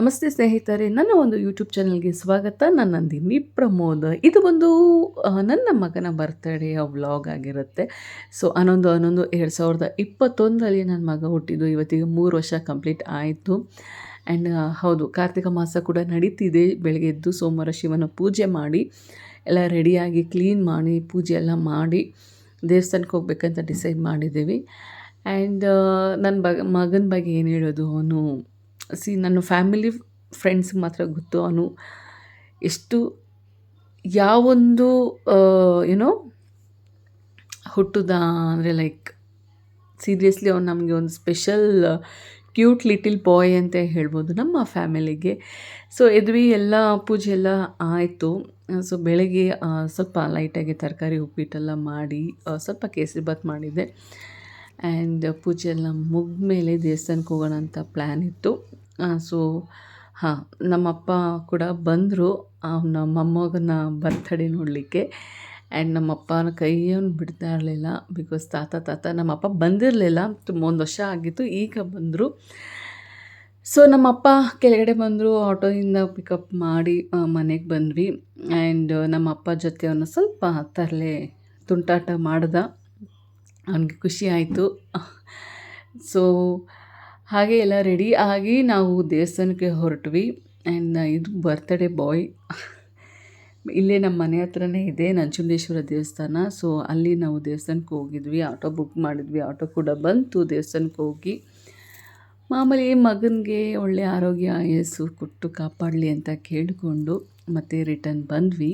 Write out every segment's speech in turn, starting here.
ನಮಸ್ತೆ ಸ್ನೇಹಿತರೆ, ನನ್ನ ಒಂದು ಯೂಟ್ಯೂಬ್ ಚಾನಲ್ಗೆ ಸ್ವಾಗತ. ನಾನು ನಂದಿನಿ ಪ್ರಮೋದ್. ಇದು ಒಂದು ನನ್ನ ಮಗನ ಬರ್ತ್ಡೇಯ ವ್ಲಾಗ್ ಆಗಿರುತ್ತೆ. ಸೊ 11/11/2021 ನನ್ನ ಮಗ ಹುಟ್ಟಿದ್ದು. ಇವತ್ತಿಗೆ 3 ವರ್ಷ ಕಂಪ್ಲೀಟ್ ಆಯಿತು. ಆ್ಯಂಡ್ ಹೌದು, ಕಾರ್ತಿಕ ಮಾಸ ಕೂಡ ನಡೀತಿದೆ. ಬೆಳಗ್ಗೆ ಎದ್ದು ಸೋಮವಾರ ಶಿವನ ಪೂಜೆ ಮಾಡಿ ಎಲ್ಲ ರೆಡಿಯಾಗಿ ಕ್ಲೀನ್ ಮಾಡಿ ಪೂಜೆ ಎಲ್ಲ ಮಾಡಿ ದೇವಸ್ಥಾನಕ್ಕೆ ಹೋಗ್ಬೇಕಂತ ಡಿಸೈಡ್ ಮಾಡಿದ್ದೀವಿ. ಆ್ಯಂಡ್ ನನ್ನ ಮಗನ ಬಗ್ಗೆ ಏನು ಹೇಳೋದು, ಅವನು ನನ್ನ ಫ್ಯಾಮಿಲಿ ಫ್ರೆಂಡ್ಸ್ಗೆ ಮಾತ್ರ ಗೊತ್ತು ಅವನು ಎಷ್ಟು ಯಾವೊಂದು ಏನೋ ಹುಟ್ಟುದ ಅಂದರೆ ಲೈಕ್ ಸೀರಿಯಸ್ಲಿ ಅವ್ನು ನಮಗೆ ಒಂದು ಸ್ಪೆಷಲ್ ಕ್ಯೂಟ್ ಲಿಟಿಲ್ ಬಾಯ್ ಅಂತ ಹೇಳ್ಬೋದು ನಮ್ಮ ಫ್ಯಾಮಿಲಿಗೆ. ಸೊ ಎದ್ವಿ ಎಲ್ಲ ಪೂಜೆ ಎಲ್ಲ ಆಯಿತು. ಸೊ ಬೆಳಗ್ಗೆ ಸ್ವಲ್ಪ ಲೈಟಾಗಿ ತರಕಾರಿ ಉಪ್ಪಿಟ್ಟೆಲ್ಲ ಮಾಡಿ ಸ್ವಲ್ಪ ಕೇಸರಿಬಾತ್ ಮಾಡಿದ್ದೆ. ಆ್ಯಂಡ್ ಪೂಜೆ ಎಲ್ಲ ಮುಗಿದ್ಮೇಲೆ ದೇವಸ್ಥಾನಕ್ಕೆ ಹೋಗೋಣ ಅಂತ ಪ್ಲ್ಯಾನ್ ಇತ್ತು. ಸೊ ನಮ್ಮಪ್ಪ ಕೂಡ ಬಂದರು ಅವನ ಮೊಮ್ಮಗನ ಬರ್ತ್ಡೇ ನೋಡಲಿಕ್ಕೆ. ಆ್ಯಂಡ್ ನಮ್ಮಪ್ಪನ ಕೈಯನ್ನು ಬಿಡ್ತಾ ಇರಲಿಲ್ಲ. ಬಿಕಾಸ್ ತಾತ ನಮ್ಮಪ್ಪ ಬಂದಿರಲಿಲ್ಲ, ತುಂಬ 1 ವರ್ಷ ಆಗಿತ್ತು, ಈಗ ಬಂದರು. ಸೊ ನಮ್ಮಪ್ಪ ಕೆಳಗಡೆ ಬಂದರು, ಆಟೋಯಿಂದ ಪಿಕಪ್ ಮಾಡಿ ಮನೆಗೆ ಬಂದ್ವಿ. ಆ್ಯಂಡ್ ನಮ್ಮಪ್ಪ ಜೊತೆ ಅವನು ಸ್ವಲ್ಪ ತರಲೆ ತುಂಟಾಟ ಮಾಡ್ದ, ಅವನಿಗೆ ಖುಷಿ ಆಯಿತು. ಸೊ ಹಾಗೆ ಎಲ್ಲ ರೆಡಿ ಆಗಿ ನಾವು ದೇವಸ್ಥಾನಕ್ಕೆ ಹೊರಟ್ವಿ. ಆ್ಯಂಡ್ ಇದು ಬರ್ತ್ಡೇ ಬಾಯ್ ಇಲ್ಲೇ ನಮ್ಮ ಮನೆ ಹತ್ರನೇ ಇದೆ, ನಂಜುಂಡೇಶ್ವರ ದೇವಸ್ಥಾನ. ಸೊ ಅಲ್ಲಿ ನಾವು ದೇವಸ್ಥಾನಕ್ಕೆ ಹೋಗಿದ್ವಿ, ಆಟೋ ಬುಕ್ ಮಾಡಿದ್ವಿ. ಆಟೋ ಕೂಡ ಬಂತು. ದೇವಸ್ಥಾನಕ್ಕೆ ಹೋಗಿ ಮಾಮೂಲಿ ಮಗನಿಗೆ ಒಳ್ಳೆಯ ಆರೋಗ್ಯ ಆಯಸ್ಸು ಕೊಟ್ಟು ಕಾಪಾಡಲಿ ಅಂತ ಕೇಳಿಕೊಂಡು ಮತ್ತೆ ರಿಟರ್ನ್ ಬಂದ್ವಿ.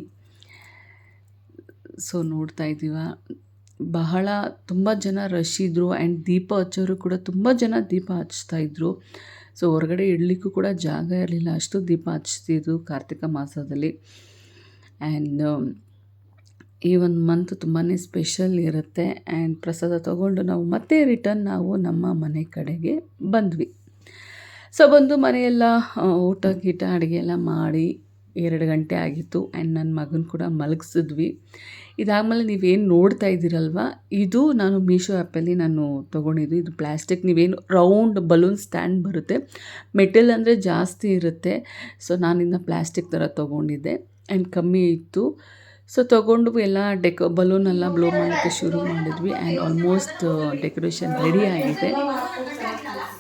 ಸೊ ನೋಡ್ತಾ ಇದ್ದೀವ, ಬಹಳ ತುಂಬ ಜನ ರಶ್ ಇದ್ದರು. ಆ್ಯಂಡ್ ದೀಪ ಹಚ್ಚೋರು ಕೂಡ ತುಂಬ ಜನ ದೀಪ ಹಚ್ತಾಯಿದ್ರು. ಸೊ ಹೊರಗಡೆ ಇಡಲಿಕ್ಕೂ ಕೂಡ ಜಾಗ ಇರಲಿಲ್ಲ, ಅಷ್ಟು ದೀಪ ಹಚ್ತಿದ್ರು ಕಾರ್ತಿಕ ಮಾಸದಲ್ಲಿ. ಆ್ಯಂಡ್ ಈ ಒಂದು ಮಂತ್ ತುಂಬಾ ಸ್ಪೆಷಲ್ ಇರುತ್ತೆ. ಆ್ಯಂಡ್ ಪ್ರಸಾದ ತೊಗೊಂಡು ನಾವು ಮತ್ತೆ ರಿಟರ್ನ್ ನಾವು ನಮ್ಮ ಮನೆ ಕಡೆಗೆ ಬಂದ್ವಿ. ಸೊ ಬಂದು ಮನೆಯೆಲ್ಲ ಊಟ ಗೀಟ ಅಡುಗೆ ಎಲ್ಲ ಮಾಡಿ 2 ಗಂಟೆ ಆಗಿತ್ತು. ಆ್ಯಂಡ್ ನನ್ನ ಮಗನ ಕೂಡ ಮಲಗಿಸಿದ್ವಿ. ಇದಾದಮೇಲೆ ನೀವೇನು ನೋಡ್ತಾ ಇದ್ದೀರಲ್ವ, ಇದು ನಾನು ಮೀಶೋ ಆ್ಯಪಲ್ಲಿ ನಾನು ತೊಗೊಂಡಿದ್ದು. ಇದು ಪ್ಲ್ಯಾಸ್ಟಿಕ್, ನೀವೇನು ರೌಂಡ್ ಬಲೂನ್ ಸ್ಟ್ಯಾಂಡ್ ಬರುತ್ತೆ, ಮೆಟಲ್ ಅಂದರೆ ಜಾಸ್ತಿ ಇರುತ್ತೆ. ಸೊ ನಾನಿನ್ನ ಪ್ಲ್ಯಾಸ್ಟಿಕ್ ಥರ ತೊಗೊಂಡಿದ್ದೆ. ಆ್ಯಂಡ್ ಕಮ್ಮಿ ಇತ್ತು. ಸೊ ತೊಗೊಂಡು ಎಲ್ಲ ಬಲೂನೆಲ್ಲ ಬ್ಲೋ ಮಾಡೋಕ್ಕೆ ಶುರು ಮಾಡಿದ್ವಿ. ಆ್ಯಂಡ್ ಆಲ್ಮೋಸ್ಟ್ ಡೆಕೋರೇಷನ್ ರೆಡಿ ಆಗಿದೆ.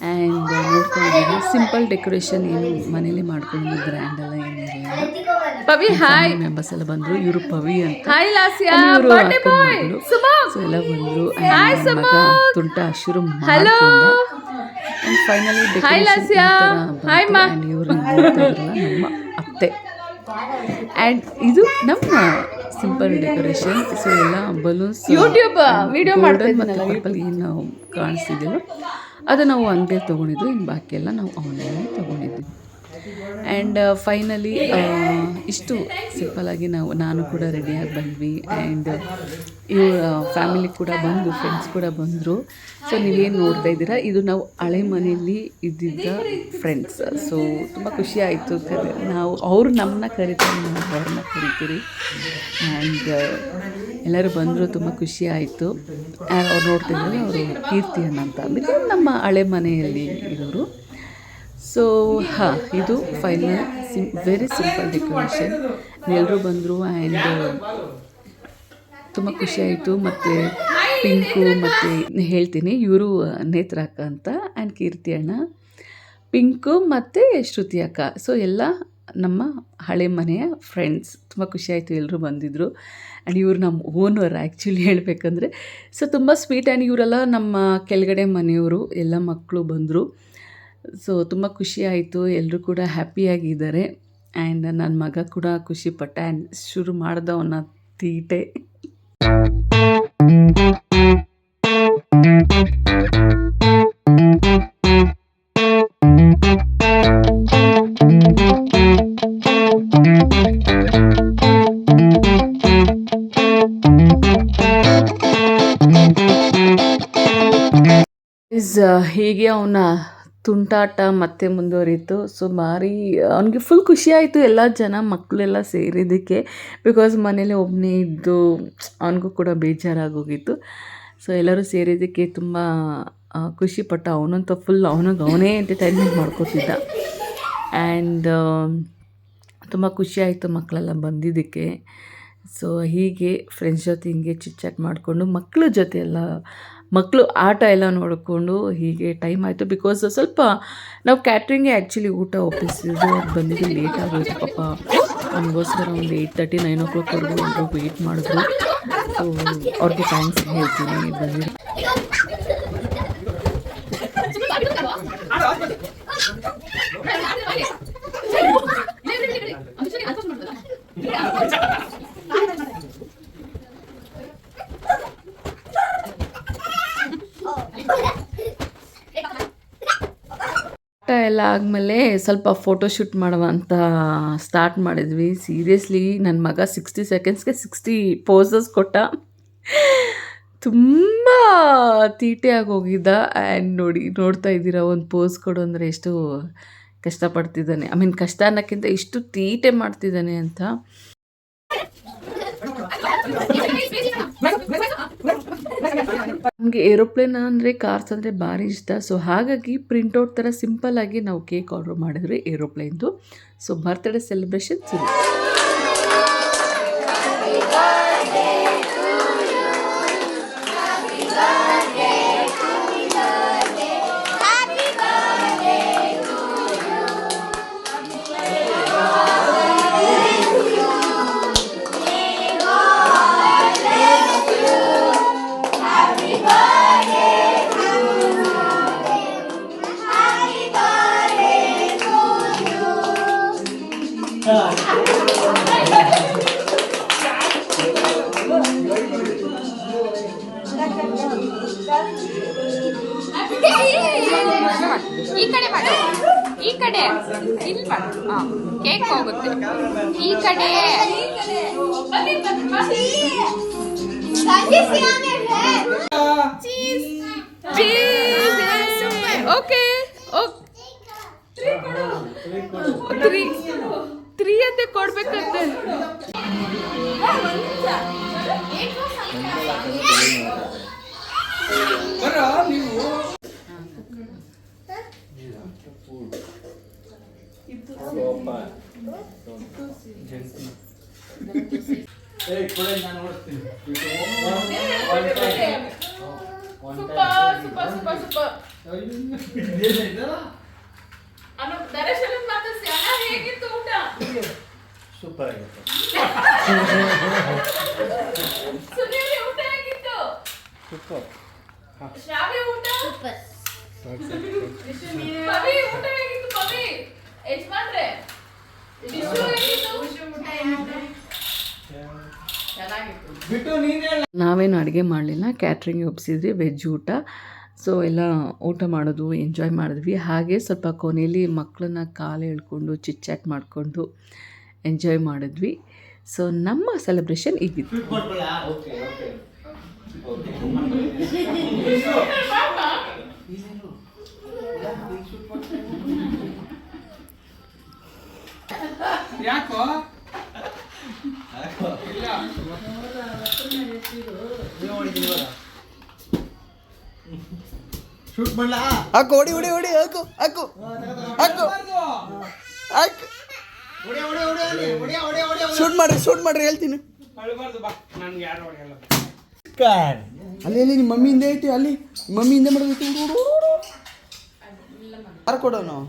ಆ್ಯಂಡ್ ನೋಡ್ಕೊಂಡಿದ್ದೀವಿ, ಸಿಂಪಲ್ ಡೆಕೋರೇಷನ್, ಏನು ಮನೇಲಿ ಮಾಡ್ಕೊಂಡು ಗ್ರ್ಯಾಂಡೆಲ್ಲ ಏನಿರಲಿಲ್ಲ. ಪವಿ ಹಾಯ್ ಮೆಂಬರ್ಸ್ ಎಲ್ಲ ಬಂದರು. ಇವರು ಪವಿ ಅಂತ, ಇವರು ಅಕ್ಕನ ಮಗಳು. ಸೊ ಎಲ್ಲ ಬಂದರು. ಮಗ ತುಂಟ ಶುರು ಮಾಡಿಕೊಂಡ. ಆ್ಯಂಡ್ ಫೈನಲಿ ಡೆಕೋರೇಷನ್ ಇವರು ನಮ್ಮ ಅತ್ತೆ. ಆ್ಯಂಡ್ ಇದು ನಮ್ಮ ಸಿಂಪಲ್ ಡೆಕೋರೇಷನ್. ಸೊ ಎಲ್ಲ ಬಲೂನ್ಸ್ ಯೂಟ್ಯೂಬ್ ವಿಡಿಯೋ ಮತ್ತು ಪರ್ಪಲ್ ಏನು ಕಾಣಿಸ್ತಿದ್ದೀವೋ ಅದು ನಾವು ಅಂಗಡಿಯಲ್ಲಿ ತೊಗೊಂಡಿದ್ದು. ಇನ್ನು ಬಾಕಿ ಎಲ್ಲ ನಾವು ಆನ್ಲೈನಲ್ಲಿ ತೊಗೊಂಡಿದ್ವಿ. ಆ್ಯಂಡ್ ಫೈನಲಿ ಇಷ್ಟು ಸಿಂಪಲ್ಲಾಗಿ ನಾನು ಕೂಡ ರೆಡಿಯಾಗಿ ಬಂದ್ವಿ. ಆ್ಯಂಡ್ ಇವ್ರ ಫ್ಯಾಮಿಲಿ ಕೂಡ ಬಂದು, ಫ್ರೆಂಡ್ಸ್ ಕೂಡ ಬಂದರು. ಸೊ ನೀವೇನು ನೋಡ್ತಾ ಇದ್ದೀರಾ, ಇದು ನಾವು ಹಳೆ ಮನೆಯಲ್ಲಿ ಇದ್ದಿದ್ದ ಫ್ರೆಂಡ್ಸ್. ಸೊ ತುಂಬ ಖುಷಿ ಆಯಿತು. ನಾವು ಅವರು ನಮ್ಮನ್ನ ಕರಿತಾರೆ, ನಾವು ಅವ್ರನ್ನ ಕರಿತೀರಿ. ಆ್ಯಂಡ್ ಎಲ್ಲರೂ ಬಂದರು, ತುಂಬ ಖುಷಿ ಆಯಿತು. ಅವ್ರು ನೋಡ್ತಿದ್ದಾರೆ, ಅವರು ಕೀರ್ತಿ ಅಣ್ಣ ಅಂತ ಅಂದ್ಬಿಟ್ಟು ನಮ್ಮ ಹಳೆ ಮನೆಯಲ್ಲಿ ಇರೋರು. ಸೊ ಇದು ಫೈನಲ್ ವೆರಿ ಸಿಂಪಲ್ ಡೆಕೋರೇಷನ್. ಎಲ್ಲರೂ ಬಂದರು. ಆ್ಯಂಡ್ ತುಂಬ ಖುಷಿಯಾಯಿತು. ಮತ್ತು ಪಿಂಕು ಮತ್ತು ಹೇಳ್ತೀನಿ, ಇವರು ನೇತ್ರಾಕ ಅಂತ, ಆ್ಯಂಡ್ ಕೀರ್ತಿ ಅಣ್ಣ, ಪಿಂಕು ಮತ್ತು ಶ್ರುತಿ ಅಕ್ಕ. ಸೊ ಎಲ್ಲ ನಮ್ಮ ಹಳೆ ಮನೆಯ ಫ್ರೆಂಡ್ಸ್. ತುಂಬ ಖುಷಿಯಾಯಿತು, ಎಲ್ಲರೂ ಬಂದಿದ್ದರು. ಆ್ಯಂಡ್ ಇವರು ನಮ್ಮ ಓನರ್ ಆ್ಯಕ್ಚುಲಿ ಹೇಳಬೇಕಂದ್ರೆ. ಸೊ ತುಂಬ ಸ್ವೀಟ್. ಆ್ಯಂಡ್ ಇವರೆಲ್ಲ ನಮ್ಮ ಕೆಳಗಡೆ ಮನೆಯವರು, ಎಲ್ಲ ಮಕ್ಕಳು ಬಂದರು. ಸೊ ತುಂಬ ಖುಷಿ ಆಯಿತು, ಎಲ್ಲರೂ ಕೂಡ ಹ್ಯಾಪಿಯಾಗಿದ್ದಾರೆ. ಆ್ಯಂಡ್ ನನ್ನ ಮಗ ಕೂಡ ಖುಷಿಪಟ್ಟ. ಆ್ಯಂಡ್ ಶುರು ಮಾಡ್ದವನ್ನ ತೀಟೆ. ಹೀಗೆ ಅವನ ತುಂಟಾಟ ಮತ್ತೆ ಮುಂದುವರಿತು. ಸೊ ಅವನಿಗೆ ಫುಲ್ ಖುಷಿಯಾಯಿತು, ಎಲ್ಲ ಜನ ಮಕ್ಕಳೆಲ್ಲ ಸೇರಿದ್ದಕ್ಕೆ. ಬಿಕಾಸ್ ಮನೇಲಿ ಒಬ್ಬನೇ ಇದ್ದು ಅವನಿಗೂ ಕೂಡ ಬೇಜಾರಾಗೋಗಿತ್ತು. ಸೊ ಎಲ್ಲರೂ ಸೇರಿದ್ದಕ್ಕೆ ತುಂಬ ಖುಷಿಪಟ್ಟ. ಅವನಂತೂ ಫುಲ್ ಅವನೇ ಎಂಟರ್ಟೈನ್ಮೆಂಟ್ ಮಾಡ್ಕೋತಿದ್ದ. ಆ್ಯಂಡ್ ತುಂಬ ಖುಷಿಯಾಯಿತು ಮಕ್ಕಳೆಲ್ಲ ಬಂದಿದ್ದಕ್ಕೆ. ಸೊ ಹೀಗೆ ಫ್ರೆಂಡ್ಸ್ ಜೊತೆ ಹಿಂಗೆ ಚಿಟ್ ಮಾಡಿಕೊಂಡು ಮಕ್ಕಳ ಜೊತೆ ಎಲ್ಲ ಮಕ್ಕಳು ಆಟ ಎಲ್ಲ ನೋಡಿಕೊಂಡು ಹೀಗೆ ಟೈಮ್ ಆಯಿತು. ಬಿಕಾಸ್ ಸ್ವಲ್ಪ ನಾವು ಕ್ಯಾಟ್ರಿಂಗ್ಗೆ ಆ್ಯಕ್ಚುಲಿ ಊಟ ಒಪ್ಪಿಸಿದ್ದು ಅವ್ರು ಬಂದಿದ್ದು ಲೇಟ್ ಆಗೋಯ್ತು ಪಾಪ. ನಮಗೋಸ್ಕರ ಒಂದು 8:30 9 o'clockವರೆಗೂ ಎಲ್ಲರೂ ವೆಯ್ಟ್ ಮಾಡಿದ್ರು. ಸೊ ಅವ್ರಿಗೆ ಥ್ಯಾಂಕ್ಸ್ ಹೇಳ್ತೀನಿ ಬಂದಿದ್ದು. ಎಲ್ಲ ಆದಮೇಲೆ ಸ್ವಲ್ಪ ಫೋಟೋಶೂಟ್ ಮಾಡುವ ಅಂತ ಸ್ಟಾರ್ಟ್ ಮಾಡಿದ್ವಿ. ಸೀರಿಯಸ್ಲಿ ನನ್ನ ಮಗ 60 ಸೆಕೆಂಡ್ಸ್ಗೆ 60 ಪೋಸಸ್ ಕೊಟ್ಟ. ತುಂಬ ತೀಟೆಯಾಗಿ ಹೋಗಿದ್ದ. ಆ್ಯಂಡ್ ನೋಡ್ತಾ ಇದ್ದೀರಾ ಒಂದು ಪೋಸ್ ಕೊಡು ಅಂದರೆ ಎಷ್ಟು ಕಷ್ಟಪಡ್ತಿದ್ದಾನೆ. ಕಷ್ಟ ಅನ್ನೋಕ್ಕಿಂತ ಎಷ್ಟು ತೀಟೆ ಮಾಡ್ತಿದ್ದಾನೆ ಅಂತ. ನಮಗೆ ಏರೋಪ್ಲೇನ್ ಅಂದರೆ ಕಾರ್ಸ್ ಅಂದರೆ ಭಾರಿ ಇಷ್ಟ. ಸೊ ಹಾಗಾಗಿ ಪ್ರಿಂಟೌಟ್ ಥರ ಸಿಂಪಲ್ಲಾಗಿ ನಾವು ಕೇಕ್ ಆರ್ಡ್ರ್ ಮಾಡಿದ್ವಿ ಏರೋಪ್ಲೇನ್ದು. ಸೊ ಬರ್ತ್ಡೇ ಸೆಲೆಬ್ರೇಷನ್ ಶುರು. ಈ ಕಡೆ ಮಾಡು, ಈ ಕಡೆ ಇಲ್ಲಿ ಮಾಡು. ಕೇಕ್ ಹೋಗುತ್ತೆ ಈ ಕಡೆ. ಓಕೆ ತ್ರೀ ಅಂತೆ ಕೊಡ್ಬೇಕಂತೆ. ಸೂಪರ್ ಆಗಿತ್ತು. ಸೂಪರ್. ನಾವೇನು ಅಡುಗೆ ಮಾಡಲಿಲ್ಲ, ಕ್ಯಾಟ್ರಿಂಗ್ ಒಪ್ಪಿಸಿದ್ವಿ, ವೆಜ್ ಊಟ. ಸೊ ಎಲ್ಲ ಊಟ ಮಾಡೋದು ಎಂಜಾಯ್ ಮಾಡಿದ್ವಿ. ಹಾಗೆ ಸ್ವಲ್ಪ ಕೊನೆಯಲ್ಲಿ ಮಕ್ಕಳನ್ನ ಕಾಲು ಎಳ್ಕೊಂಡು ಚಿಟ್ ಚಾಟ್ ಮಾಡಿಕೊಂಡು ಎಂಜಾಯ್ ಮಾಡಿದ್ವಿ. ಸೊ ನಮ್ಮ ಸೆಲೆಬ್ರೇಷನ್ ಹೀಗಿತ್ತು. ಯಾಕೋ ಶೂಟ್ ಮಾಡ್ಲಾ? ಹಾಕು, ಹೊಡಿ ಹೊಡಿ ಹೊಡಿ, ಹಾಕು ಹಾಕು ಹಾಕು ಹಾಕು, ಶೂಟ್ ಮಾಡ್ರಿ ಹೇಳ್ತೀನಿ. ಅಲ್ಲಿ ನಿಮ್ಮ ಮಮ್ಮಿಯಿಂದ ಐತಿ, ಅಲ್ಲಿ ಮಮ್ಮಿಯಿಂದ ಮಾಡೋದೈತಿ. ಯಾರು ಕೊಡೋನು?